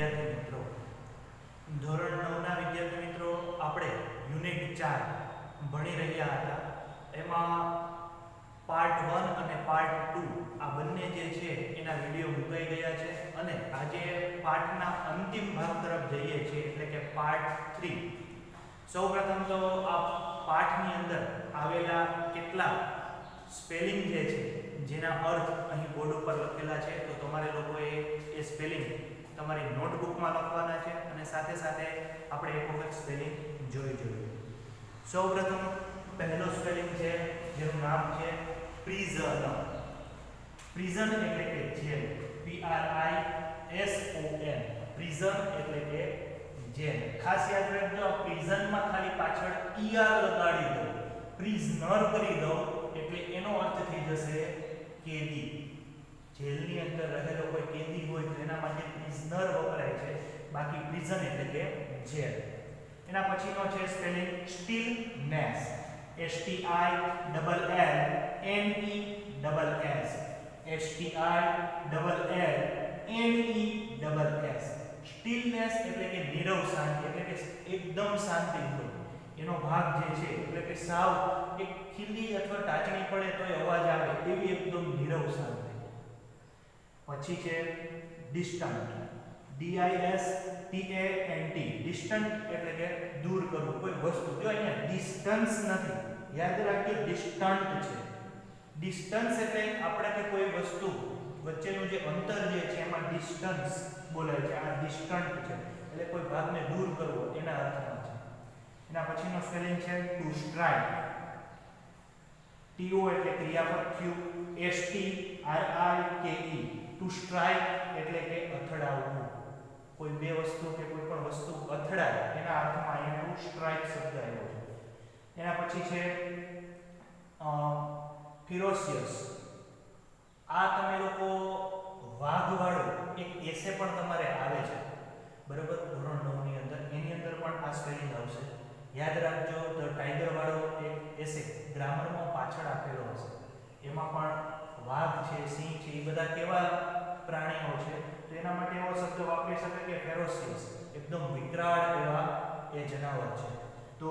વિદ્યાર્થી મિત્રો, ધોરણ 9 ના વિદ્યાર્થી મિત્રો આપણે યુનિટ 4 ભણી રહ્યા હતા. એમાં પાર્ટ 1 અને પાર્ટ 2 આ બંને જે છે એના વિડિયો મુકાઈ ગયા છે અને આજે પાઠના અંતિમ ભાગ તરફ જઈએ છીએ એટલે કે પાર્ટ 3. સૌપ્રથમ તો આ પાઠની અંદર આવેલા કેટલા સ્પેલિંગ જે છે જેના અર્થ અહીં બોર્ડ ઉપર લખેલા છે તો તમારે લોકોએ એ સ્પેલિંગ તમારી નોટબુકમાં લખવાના છે અને સાથે સાથે આપણે એક વખત સ્પેલિંગ જોઈએ. સૌપ્રથમ પહેલો સ્પેલિંગ છે જેનું નામ છે પ્રિઝન. પ્રિઝન એટલે કે જેલ, PRISON. પ્રિઝન એટલે કે જેલ. ખાસ યાદ રાખજો, પ્રિઝનમાં ખાલી પાછળ ER લગાડી દો, પ્રિઝનર કરી દો એટલે એનો અર્થ થઈ જશે કેદી. જેલની અંદર રહેલો કોઈ કેદી હોય તો એના માટે પ્રિઝનર વપરાય છે, બાકી પ્રિઝન એટલે કે જેલ. એના પછીનો છે સ્પેલિંગ સ્ટીલનેસ, STILLNESS, STILLNESS. સ્ટીલનેસ એટલે કે નીરવ શાંતિ, એટલે કે એકદમ શાંતિ હોય એનો ભાગ જે છે એટલે કે સાવ એક ખીલી અથવા ટાચણી પડે તો અવાજ આવે એવી એકદમ નીરવ શાંતિ. પછી છે ડિસ્ટન્ટ, DISTANT. ડિસ્ટન્ટ એટલે કે દૂર કરવું કોઈ વસ્તુ. જો અહીંયા ડિસ્ટન્સ નથી, યાદ રાખજો ડિસ્ટન્ટ છે. ડિસ્ટન્સ એટલે આપણે કે કોઈ વસ્તુ વચ્ચેનું જે અંતર જે છે એમાં ડિસ્ટન્સ બોલાય છે. આ ડિસ્ટન્ટ છે એટલે કોઈ ભાગને દૂર કરવો એના અર્થમાં છે. એના પછીનો સ્પેલિંગ છે ટુ સ્ટ્રાઇક. TO એટલે ક્રિયાપદ થયું, STRIKE. ટુ સ્ટ્રાઇક એટલે કે અથડાવવું. કોઈ બે વસ્તુ કે કોઈ પણ વસ્તુ અથડાય એના અર્થમાં અહીંયા ટુ સ્ટ્રાઇક શબ્દ આવ્યો છે. એના પછી છે ફિરોશિયસ. આ તમે લોકો વાઘવાળો એક એસે પણ તમારે આવે છે બરોબર ધોરણ 9 ની અંદર, એની અંદર પણ આ સ્પેલિંગ આવશે. યાદ રાખજો, ધ ટાઈગર વાળો એક એસે ગ્રામરમાં પાછળ આપેલો હશે, એમાં પણ વાઘ છે, સિંહ છે, એ બધા કેવા પ્રાણીઓ છે તો એના માટે એવો શબ્દ વાપરી શકે કે ફેરોશિયસ, એકદમ વિકરાળ એવા એ જનાવર છે. તો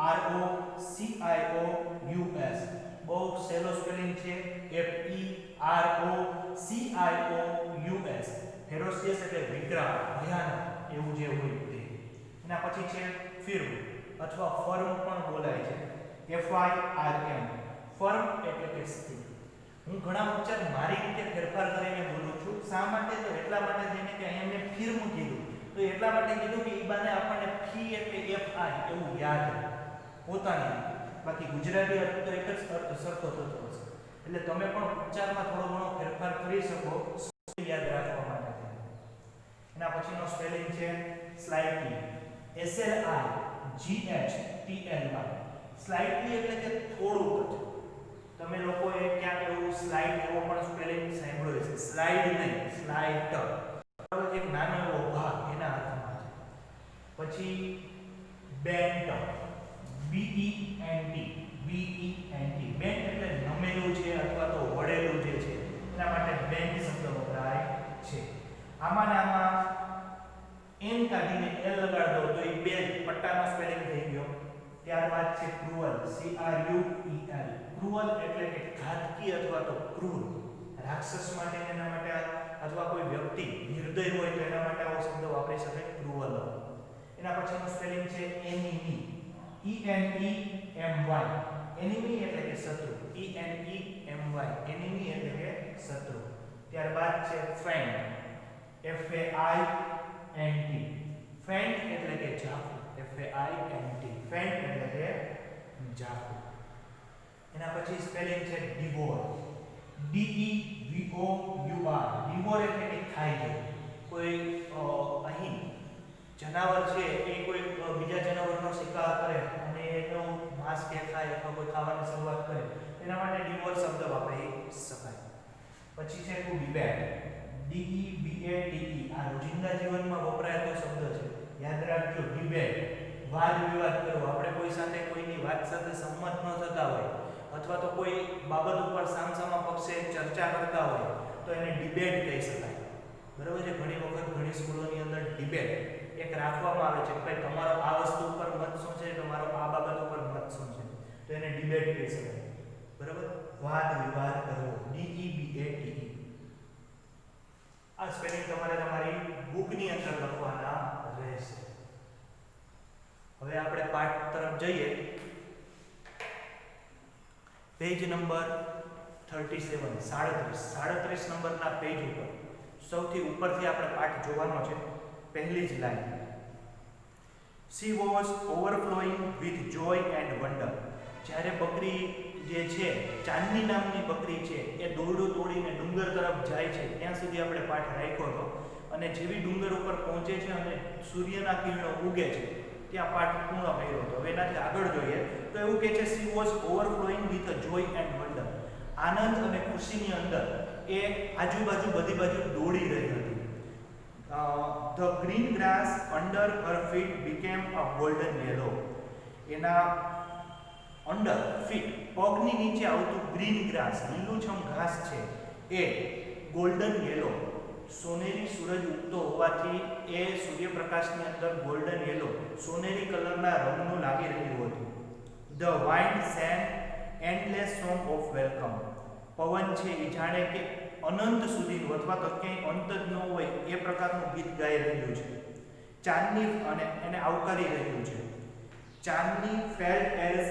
FEROCIOUS બહુ સહેલો સ્પેલિંગ છે, FEROCIOUS. ફેરોશિયસ એટલે વિકરાળ, ભયાનક એવું જે હોય તે. એના પછી છે ફિર્મ અથવા ફર્મ પણ બોલાય છે, FIRM. ફર્મ એટલે કે સ્થિર. હું ઘણા ઉચ્ચાર મારી રીતે ફેરફાર કરીને બોલું છું. શા માટે? તો એટલા માટે થઈને કે અહીંયા મેં ફિર્મ કીધું તો એટલા માટે કીધું કે એ બાને આપણને ફી એટલે FI એવું યાદ પોતાની. બાકી ગુજરાતી અર્થ તો એક જ અર્થ સરખો થતો હશે એટલે તમે પણ ઉચ્ચારમાં થોડો ઘણો ફેરફાર કરી શકો યાદ રાખવા માટે. એના પછીનો સ્પેલિંગ છે સ્લાઇટલી, SLIGHTLY. સ્લાઇટલી એટલે કે થોડુંક જ. તમે લોકોએ ક્યાંક એવું સ્લાઇડ એવો પણ સ્પેલિંગ સાંભળ્યો છે, સ્લાઇડ નહીં, સ્લાઇટ. એક નાનો એવો ભાગ એના અર્થમાં છે. પછી બેન્ટ, BENT. બેન્ટ એટલે નમેલું છે અથવા તો વળેલું જે છે એના માટે બેન્ટ શબ્દ વપરાય છે. આમાં ને આમાં એન કાઢીને એલ લગાડ દો તો એ બે પટ્ટાનો સ્પેલિંગ થઈ ગયો. ત્યારબાદ છે ક્રુઅલ, CRUEL. ક્રુઅલ એટલે કે ઘાતકી અથવા તો ક્રૂર. રાક્ષસ માટે એના માટે અથવા કોઈ વ્યક્તિ નિર્દય હોય તો એના માટે આવો શબ્દ વાપરી શકાય, ક્રુઅલ. એના પછીનું સ્પેલિંગ છે એનિમી, ENEMY. એનિમી એટલે કે શત્રુ, ENEMY. એનિમી એટલે કે શત્રુ. ત્યારબાદ છે ફેન્ટ, FAINT. ફેન્ટ એટલે કે ઝાખું, FAINT. ફેન્ટ એટલે કે ઝાખું. એના પછી સ્પેલિંગ છે ડિવોર, DEVOUR. ડિવોર એટલે કે ખાઈ જાય. કોઈ અહીં જનાવર છે એ કોઈ બીજા જનાવરનો શિકાર કરે અને એનું માંસ કે ખાય અથવા કોઈ ખાવાની શરૂઆત કરે એના માટે ડિવોર શબ્દ વાપરી શકાય. પછી છે ટુ ડિબેટ, DEBATE. આ રોજિંદા જીવનમાં વપરાતો શબ્દ છે, યાદ રાખજો. ડિબેટ, વાદ વિવાદ કરવો. આપણે કોઈ સાથે કોઈની વાત સાથે સંમત ન થતા હોય અથવા તો કોઈ બાબત ઉપર સામસામા પક્ષે ચર્ચા કરતા હોય તો એને ડિબેટ કહી શકાય. બરાબર છે. ઘણી વખત ઘણી ઇંગ્લિશ સ્કૂલોની અંદર ડિબેટ એક રાખવામાં આવે છે કે ભાઈ તમારો આ વસ્તુ ઉપર મત શું છે, તમારો આ બાબત ઉપર મત શું છે, તો એને ડિબેટ કહી શકાય. બરાબર, વાદ વિવાદ કરવો, DEBATE. આ સ્પેલિંગ તમારે તમારી બુકની અંદર લખવાના રહેશે. હવે આપણે પાઠ તરફ જઈએ. પેજ નંબર 37 37 નંબરના પેજ ઉપર સૌથી ઉપરથી આપણે પાઠ જોવાનો છે. પહેલી જ line, She was overflowing with joy and wonder. જ્યારે બકરી જે છે, ચાંદની નામની બકરી છે, એ દોરડું તોડીને ડુંગર તરફ જાય છે, ત્યાં સુધી આપણે પાઠ રાખ્યો હતો. અને જેવી ડુંગર ઉપર પહોંચે છે અને સૂર્યના કિરણો ઉગે છે, ત્યાં પાઠ પૂર્ણ કર્યો હતો. હવે એનાથી આગળ જોઈએ તો એવું કહે છે, She was overflowing with joy and wonder. આનંદ અને ખુશીની અંદર એ આજુબાજુ બધી બાજુ દોડી રહી હતી. The green grass under her feet became a golden yellow. એના અંડર ફીટ, પગની નીચે આવતું ગ્રીન ગ્રાસ, લીલુંછમ ઘાસ છે, એ ગોલ્ડન યેલો, સોનેરી સૂરજ ઉગતો હોવાથી એ સૂર્યપ્રકાશની અંદર ગોલ્ડન યેલો, સોનેરી કલરના રંગનું લાગી રહ્યું હતું. The wind sang endless song of welcome. પવન છે એ જાણે કે અનંત સુધીનું અથવા તો ક્યાંય અંત જ ન હોય એ પ્રકારનું ગીત ગાઈ રહ્યું છે. ચાંદની અને એને આવકારી રહ્યું છે. ચાંદની felt as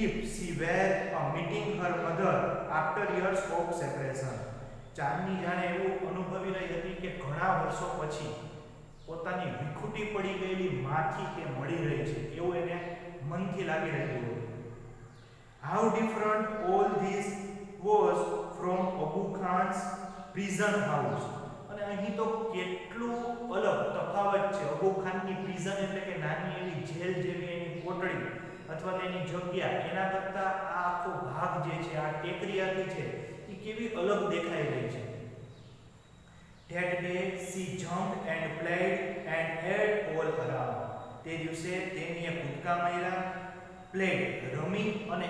if she were meeting her mother after years of separation. ચાંદની જાણે એવું અનુભવી રહી હતી કે ઘણા વર્ષો પછી પોતાની વિખૂટી પડી ગયેલી માથી તે મળી રહી છે, એવું એને મનથી લાગી રહ્યું હતું. How different all this was from Abu Khan's prison house. અને અહીં તો કેટલું અલગ તફાવત છે. અબુ ખાનની પ્રિઝન એટલે કે નાની એવી જેલ જેવી એની કોટડી અથવા તેની જગ્યા, એના કરતાં આ આખો ભાગ જે છે, આ ટેકરીયાથી છે, એ કેવી અલગ દેખાઈ રહી છે. That day she jumped and played and ate all around. તે દિવસે તેણીએ કૂદકા માર્યા, પ્લેડ રમી અને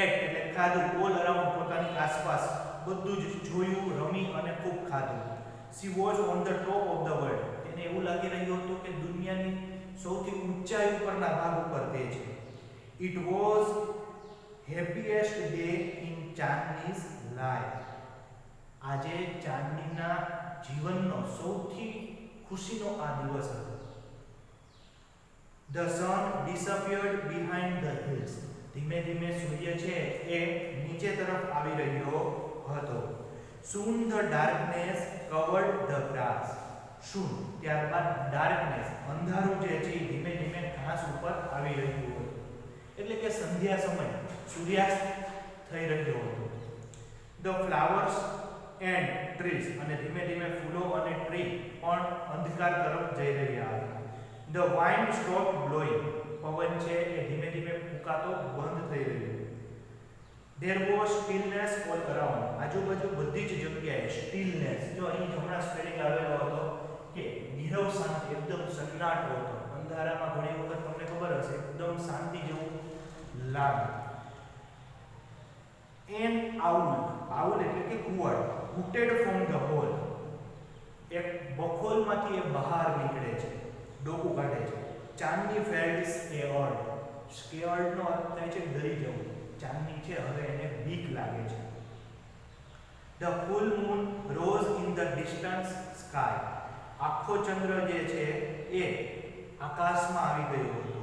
એટ એટલે ખાધું, ઓલ અરાઉન્ડ પોતાની આસપાસ બધું જ જોયું, રમી અને ખૂબ ખાધું. She was on the top of the world. તેને એવું લાગી રહ્યું હતું કે દુનિયાની સૌથી ઊંચાઈ ઉપરના ભાગ ઉપર તે છે. It was happiest day in Chandni's life. આજે ચાંદનીના જીવનનો સૌથી ખુશીનો આ દિવસ હતો. The sun disappeared behind the hills. ધીમે ધીમે સૂર્ય છે એ નીચે તરફ આવી રહ્યો હતો. Soon the darkness covered the grass. Soon ત્યારબાદ darkness અંધારું જે છે એ ધીમે ધીમે ઘાસ ઉપર આવી રહ્યું હતું. એટલે કે સંધ્યા સમય સૂર્યાસ્ત થઈ રહ્યો હતો. The flowers and trees અને ધીમે ધીમે ફૂલો અને ટ્રી પણ અંધકાર તરફ જઈ રહ્યા હતા. The wind stopped blowing. પવન છે એ ધીમે ધીમે ફૂંકાતો બંધ થઈ રહ્યો. There was stillness all around. આજુબાજુ બધી જ જગ્યાએ stillness, જો અહીં હમણાં સ્પેલિંગ આવેલો હતો કે નીરવ શાંતિ, એકદમ સન્નાટો હતો. અંધારામાં ઘણી વખત તમને ખબર હશે એકદમ શાંતિ જેવું લાગે. An owl એટલે કે કુવડ, hooted from the hole. એક બખોલમાંથી એ બહાર નીકળે છે, ડોકું કાઢે છે. ચાંદની felt scared. Scared નો અર્થ થાય છે ડરી જવું. ચાંદની છે હવે એને બીક લાગે છે. The full moon rose in the distant sky. આખો ચંદ્ર જે છે એ આકાશમાં આવી ગયો હતો.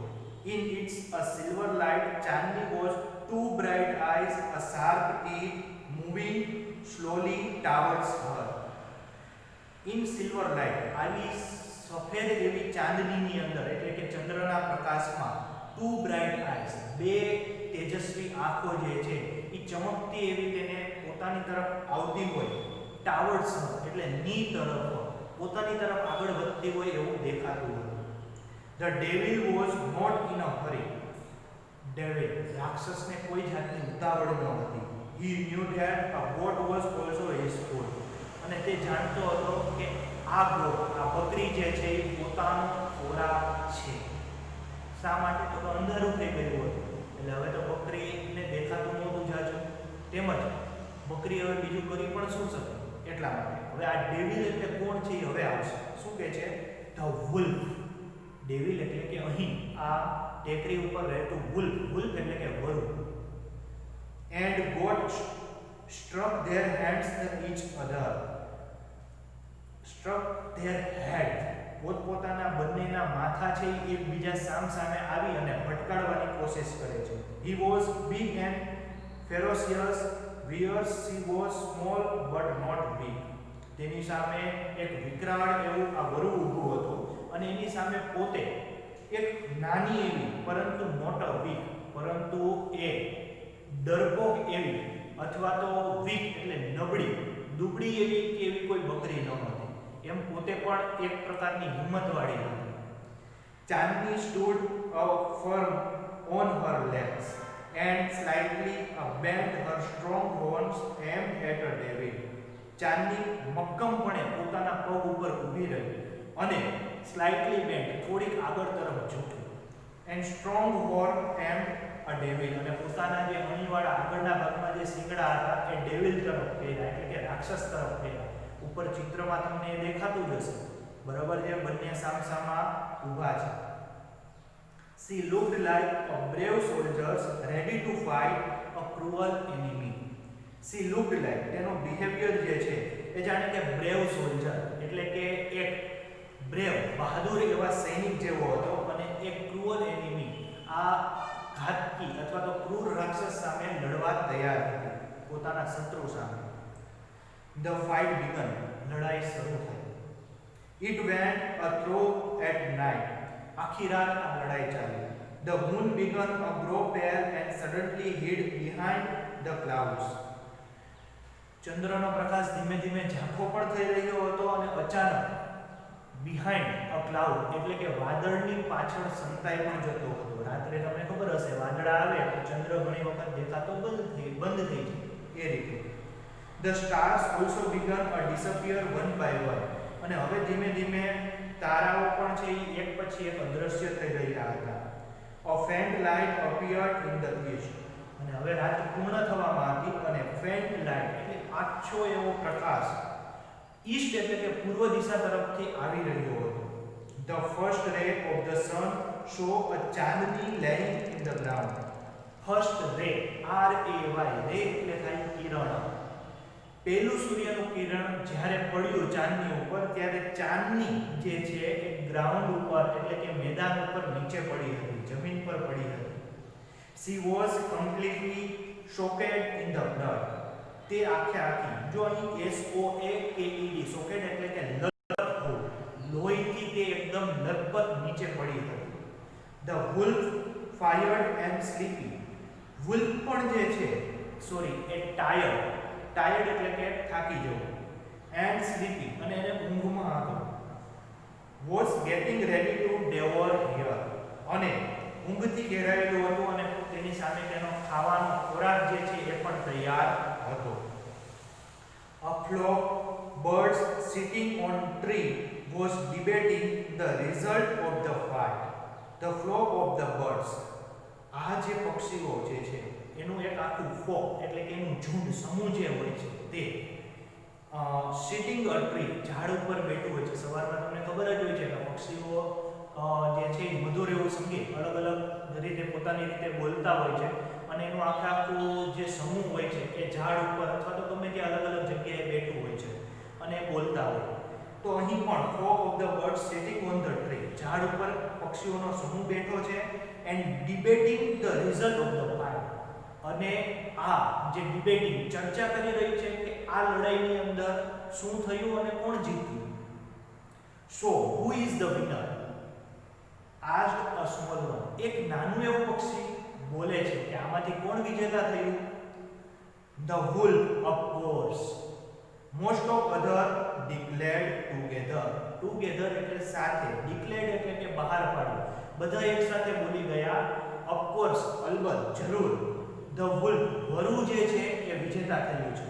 In its a silver light, Chandni was two bright eyes, a sharp teeth, moving slowly towards her. In silver light, આવી સફેદ એવી ચાંદનીની અંદર એટલે કે ચંદ્રના પ્રકાશમાં two bright eyes, બે તેજસ્વી આંખો જે છે એ ચમકતી એવી તેને પોતાની તરફ આવતી હોય. ટાવર્ડ્સ એટલે ની તરફ, પોતાની તરફ આગળ વધતી હોય એવું દેખાતું હતું. The devil was not in a hurry. Devil રાક્ષસને કોઈ જાતની ઉતાવળ ન હતી. He knew that a goat was also his food. અને તે જાણતો હતો કે આ ગોટ, આ બકરી જે છે એ પોતાનો ખોરાક છે. શા માટે? તો અંધારું થઈ ગયું હતું એટલે હવે તો બકરીને દેખાતું નહોતું જાજુ. તેમજ બકરી હવે બીજું કરી પણ શું શકે એટલા માટે. હવે આ ડેવિલ એટલે કોણ છે એ હવે આવશે. શું કહે છે? ધ વુલ્ફ, ડેવિલ એટલે કે અહીં આ ટેકરી ઉપર રહેતું વુલ્ફ, વુલ્ફ એટલે કે વરુ, and goat struck their heads each other, struck their head, પોતપોતાના બંનેના માથા છે એ એકબીજા સામસામે આવી અને ભટકાડવાની કોશિશ કરે છે. He was big and ferocious whereas she was small but not big. તેની સામે એક વિકરાળ એવું આ વરુ ઊભું હતું અને એની સામે પોતે એક નાની એવી પરંતુ મોટો વીક, પરંતુ એ ડરપોક એવી અથવા તો વીક એટલે નબળી, દુબળી એવી કે એવી કોઈ બકરી ન હતી, એમ પોતે પણ એક પ્રકારની હિંમતવાળી હતી. ચાંદની stood firm on her legs and slightly bent her strong horns aimed at a devil. ચાંદની મક્કમપણે પોતાના પગ ઉપર ઊભી રહી અને સ્લાઇટલી બેન્ટ થોડીક આગળ તરફ ઝૂકી, and strong horn and a devil, અને પોતાના જે અણીવાળા આગળના ભાગમાં જે શિંગડા હતા એ ડેવિલ તરફ ફેર્યા એટલે કે રાક્ષસ તરફ ફેર્યા. ઉપર ચિત્રમાં તમને એ દેખાતું જ હશે, બરાબર છે, બંને સામસામા ઊભા છે. She looked like a brave soldier ready to fight a cruel enemy. She looked like, તેનો બિહેવિયર જે છે એ જાણે કે બ્રેવ સોલ્જર એટલે કે એક બ્રેવ બહાદુર એવા સૈનિક જેવો હતો અને એક ક્રુઅલ એનિમી આ ઘાતકી અથવા તો ક્રૂર રાક્ષસ સામે લડવા તૈયાર હતી, પોતાના શત્રુ સામે. The fight began, લડાઈ શરૂ થઈ. It went a through at night. આખી રાત આ લડાઈ ચાલી. The moon began to grow pale and suddenly hid behind the clouds. ચંદ્રનો પ્રકાશ ધીમે ધીમે ઝાંખો પણ થઈ રહ્યો હતો અને અચાનક બિહાઇન્ડ અ ક્લાઉડ એટલે કે વાદળની પાછળ સંતાઈ પણ જતો હતો. રાત્રે તમને ખબર હશે વાદળા આવે તો ચંદ્ર ઘણી વખત દેખાતો બંધ થઈ જાય એ રીતે. The stars also began to disappear one by one. અને હવે ધીમે ધીમે તારાઓ પણ છે એ એક પછી એક અદૃશ્ય થઈ રહ્યા હતા. A faint light appeared in the east. અને હવે રાત પૂર્ણ થવામાં હતી અને faint light એટલે આછો એવો પ્રકાશ ઈસ્ટ એટલે કે પૂર્વ દિશા તરફથી આવી રહ્યો હતો. The first ray of the sun saw a chandni laying in the ground. First ray, R-A-Y, ray એટલે થાય કિરણ. પહેલું સૂર્યનું કિરણ જ્યારે પડ્યું ચાંદની ઉપર ત્યારે ચાંદની જે છે એ ગ્રાઉન્ડ ઉપર એટલે કે મેદાન ઉપર નીચે પડી હતી, જમીન પર પડી હતી. She was completely soaked in the blood. તે આખી જો અહીં SOAKED સોકેડ એટલે કે લથપથ, લોહીથી તે એકદમ લથપથ નીચે પડી હતી. The wolf fired and sleepy. wolf પણ જે છે એ ટાયર્ડ એટલે કે થાકી જવું, and sleepy અને એને ઊંઘમાં હતો. Was getting ready to devour her. અને ઊંઘથી ઘેરાયેલું હતું અને તેની સામે તેનો ખાવાનો ખોરાક જે છે એ પણ તૈયાર હતો. A flock birds sitting on tree was debating the result of the fight. The flock of the birds, આ જે પક્ષીઓ જે છે એનું એક આખું ફ્લોક એટલે કે એનું ઝુંડ સમૂહ જે હોય છે તે સિટિંગ અ ટ્રી ઝાડ ઉપર બેઠું હોય છે. સવારમાં તમને ખબર જ હોય છે કે પક્ષીઓ જે છે એ મધુર એવું સંગીત અલગ અલગ રીતે પોતાની રીતે બોલતા હોય છે અને એનું આખું જે સમૂહ હોય છે એ ઝાડ ઉપર અથવા તો ગમે ત્યાં અલગ અલગ જગ્યાએ બેઠું હોય છે અને બોલતા હોય. તો અહીં પણ flock of the birds sitting on the tree, ઝાડ ઉપર પક્ષીઓનો સમૂહ બેઠો છે, and debating the result of the fight. અને આ જે ડિબેટિંગ ચર્ચા કરી રહી છે કે આ લડાઈની અંદર શું થયું અને કોણ જીત્યું. So who is the winner? Asked a small one. એક નાનું એવું પક્ષી બોલે છે કે આમાંથી કોણ વિજેતા થયું? The wolf, of course. Most of other declared together એટલે સાથે, declared એટલે કે બહાર પાડ્યું, બધા એક સાથે બોલી ગયા of course અલબત્ત જરૂર ધ wolf વરુ જે છે એ વિજેતા થયું છે.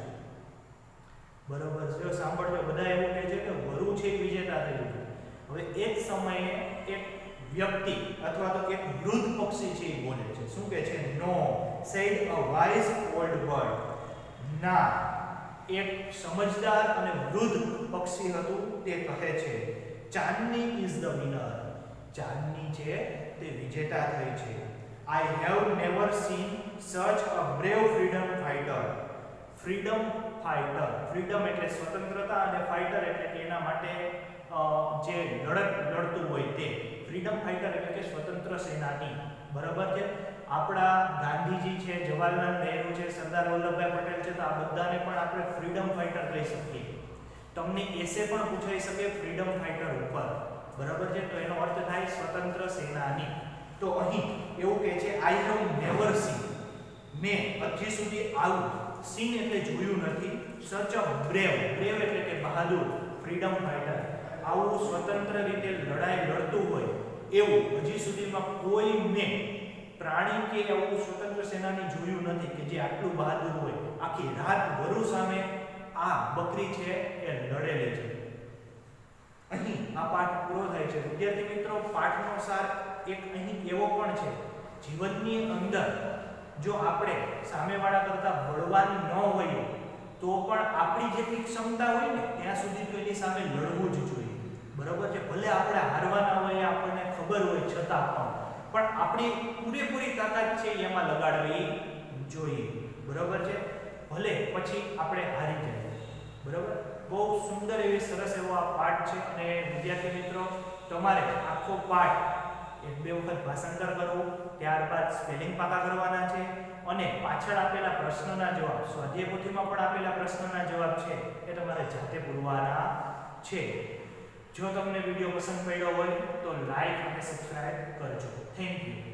બરોબર છે, સાંભળજો, બધા એવું કહે છે કે વરુ છે એ વિજેતા થયું છે. હવે એ જ સમયે એક વ્યક્તિ અથવા તો એક વૃદ્ધ પક્ષી છે એ બોલે છે. શું કહે છે? નો, said a wise old bird. ના, એક સમજદાર અને વૃદ્ધ પક્ષી હતું તે કહે છે ચાંદની ઇઝ ધ વિનર. ચાંદની છે તે વિજેતા થઈ છે. I have never seen such a brave freedom fighter. Freedom fighter, freedom એટલે સ્વતંત્રતા અને ફાઇટર એટલે કે એના માટે જે લડતું હોય તે. ફ્રીડમ ફાઇટર એટલે કે સ્વતંત્ર સેનાની. બરાબર છે. આપણા ગાંધીજી છે, જવાહરલાલ નહેરુ છે, સરદાર વલ્લભભાઈ પટેલ છે, તો આ બધાને પણ આપણે ફ્રીડમ ફાઇટર કહી શકીએ. તમને એસે પણ પૂછાઈ શકે ફ્રીડમ ફાઇટર ઉપર. બરાબર છે. તો એનો અર્થ થાય સ્વતંત્ર સેનાની. તો અહીં એવું કહે છે આઈ હેવ નેવર સીન, મેં હજી સુધી આવું સીન એટલે જોયું નથી, સચ અ બ્રેવ, બ્રેવ એટલે કે બહાદુર, ફ્રીડમ ફાઇટર, આવું સ્વતંત્ર રીતે લડાઈ લડતું હોય એવું હજી સુધીમાં કોઈ મેં પ્રાણી કે આવું સ્વતંત્ર સેનાની જોયું નથી કે જે આટલું બહાદુર હોય, આખી રાત વરુ સામે આ બકરી છે એ લડેલી છે. અહીં આ પાઠ પૂરો થાય છે. વિદ્યાર્થી મિત્રો, પાઠનો સાર એક અહીં એવો પણ છે, જીવનની અંદર જો આપણે સામેવાળા કરતા બળવાન ન હોઈએ તો પણ આપણી જેટલી ક્ષમતા હોય ને ત્યાં સુધી તો એની સામે લડવું જ જોઈએ. બરાબર છે. ભલે આપણે હારવાના હોય આપણને ખબર હોય છતાં પણ આપણી પૂરેપૂરી તાકાત છે એમાં લગાડવી જોઈએ. બરાબર છે. ભલે પછી આપણે હારી જઈએ. બરાબર. બહુ સુંદર એવી સરસ એવો આ પાઠ છે અને વિદ્યાર્થી મિત્રો તમારે આખો પાઠ એક બે વખત ભાષાંતર કરવું, ત્યારબાદ સ્પેલિંગ પાકા કરવાના છે અને પાછળ આપેલા પ્રશ્નના જવાબ, સ્વાધ્યાય પોથીમાં પણ આપેલા પ્રશ્નના જવાબ છે એ તમારે જાતે પૂરવાના છે. જો તમને વિડીયો પસંદ પડ્યો હોય તો લાઈક અને સબસ્ક્રાઇબ કરજો. Thank you.